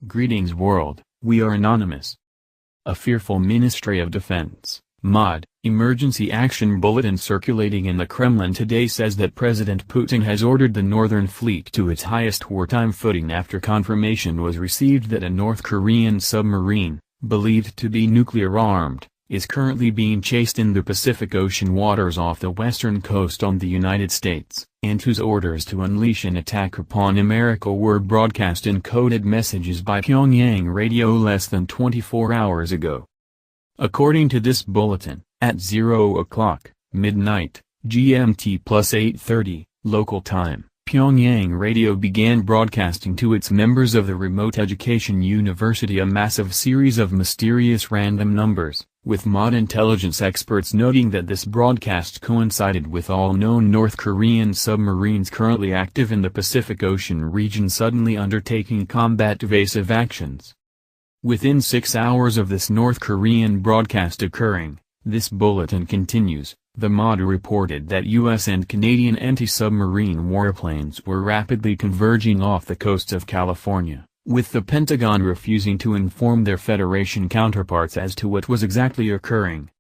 Greetings world, we are anonymous. A fearful Ministry of Defense, MOD, emergency action bulletin circulating in the Kremlin today says that President Putin has ordered the Northern Fleet to its highest wartime footing after confirmation was received that a North Korean submarine, believed to be nuclear-armed, is currently being chased in the Pacific Ocean waters off the western coast on the United States, and whose orders to unleash an attack upon America were broadcast in coded messages by Pyongyang radio less than 24 hours ago. According to this bulletin, at 0 o'clock, midnight, GMT plus 8:30, local time, Pyongyang radio began broadcasting to its members of the remote education university a massive series of mysterious random numbers, with MOD intelligence experts noting that this broadcast coincided with all known North Korean submarines currently active in the Pacific Ocean region suddenly undertaking combat evasive actions. Within 6 hours of this North Korean broadcast occurring, this bulletin continues, the MOD reported that U.S. and Canadian anti-submarine warplanes were rapidly converging off the coast of California, with the Pentagon refusing to inform their Federation counterparts as to what was exactly occurring.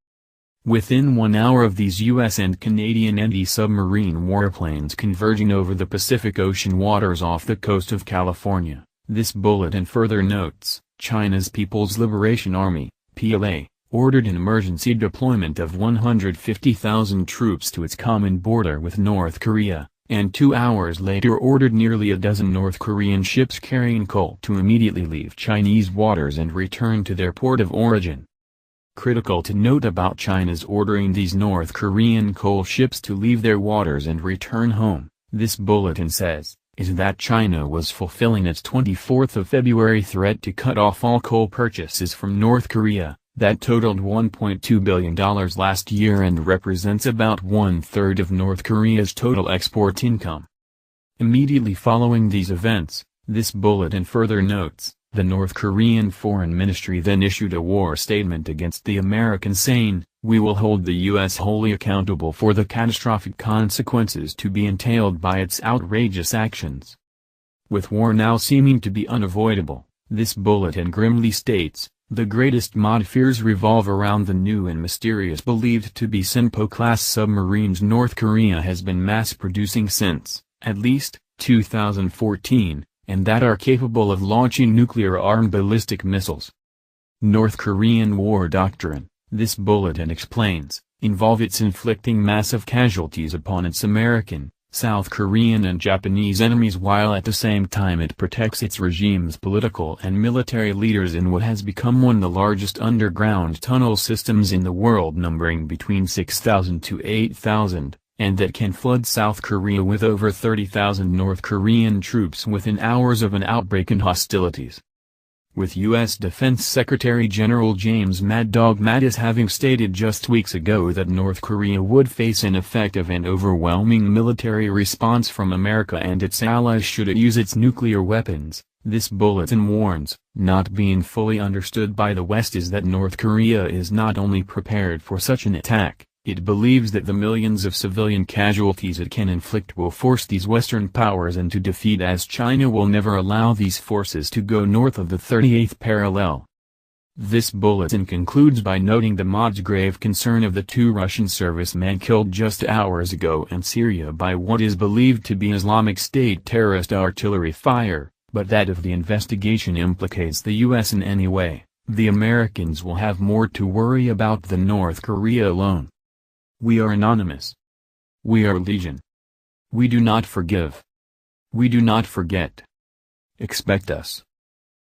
Within 1 hour of these U.S. and Canadian anti-submarine warplanes converging over the Pacific Ocean waters off the coast of California, this bulletin further notes, China's People's Liberation Army, PLA, ordered an emergency deployment of 150,000 troops to its common border with North Korea, and 2 hours later ordered nearly a dozen North Korean ships carrying coal to immediately leave Chinese waters and return to their port of origin. Critical to note about China's ordering these North Korean coal ships to leave their waters and return home, this bulletin says, is that China was fulfilling its 24th of February threat to cut off all coal purchases from North Korea, that totaled $1.2 billion last year and represents about 1/3 of North Korea's total export income. Immediately following these events, this bulletin further notes, the North Korean Foreign Ministry then issued a war statement against the Americans saying, "We will hold the U.S. wholly accountable for the catastrophic consequences to be entailed by its outrageous actions." With war now seeming to be unavoidable, this bulletin grimly states, the greatest MOD fears revolve around the new and mysterious believed to be Sinpo-class submarines North Korea has been mass-producing since, at least, 2014, and that are capable of launching nuclear-armed ballistic missiles. North Korean war doctrine, this bulletin explains, involve its inflicting massive casualties upon its American, South Korean and Japanese enemies while at the same time it protects its regime's political and military leaders in what has become one of the largest underground tunnel systems in the world numbering between 6,000 to 8,000, and that can flood South Korea with over 30,000 North Korean troops within hours of an outbreak in hostilities. With U.S. Defense Secretary General James Mad Dog Mattis having stated just weeks ago that North Korea would face an effective and overwhelming military response from America and its allies should it use its nuclear weapons, this bulletin warns, not being fully understood by the West is that North Korea is not only prepared for such an attack, it believes that the millions of civilian casualties it can inflict will force these Western powers into defeat as China will never allow these forces to go north of the 38th parallel. This bulletin concludes by noting the MOD's grave concern of the 2 Russian servicemen killed just hours ago in Syria by what is believed to be Islamic State terrorist artillery fire, but that if the investigation implicates the U.S. in any way, the Americans will have more to worry about than North Korea alone. We are anonymous. We are legion. We do not forgive. We do not forget. Expect us.